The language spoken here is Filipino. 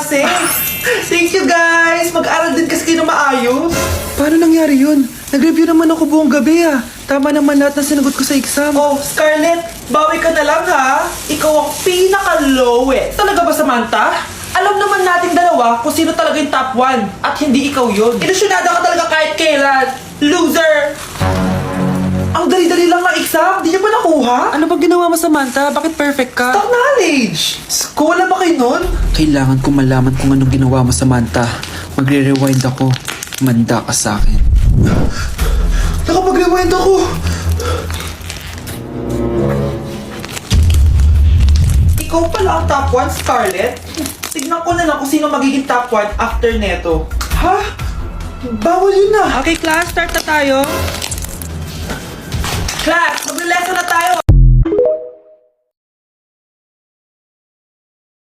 klase. Thank you guys! Mag-aral din kasi kayo na maayos. Paano nangyari yun? Nag-review naman ako buong gabi ah. Tama naman lahat ng sinagot ko sa exam. Oh, Scarlett, bawi ka na lang ha. Ikaw ang pinaka-lowest. Talaga ba, Samantha? Alam naman nating dalawa kung sino talaga yung top 1 at hindi ikaw yun. Ilusyonada ka talaga kahit kailan. Loser! Ang dali-dali lang ng exam, di niyo pa nakuha? Ano bang ginawa mo, Samantha? Bakit perfect ka? Stock knowledge! Skola ba kayo nun? Kailangan ko malaman kung anong ginawa mo, Samantha. Magre-rewind ako. Manda ka sa akin. Nakapag-rewind ako! Ikaw pala ang top 1, Scarlett? Tignan ko na lang kung sino magiging top 1 after neto. Ha? Bawal yun na! Okay, class. Start na tayo. Class,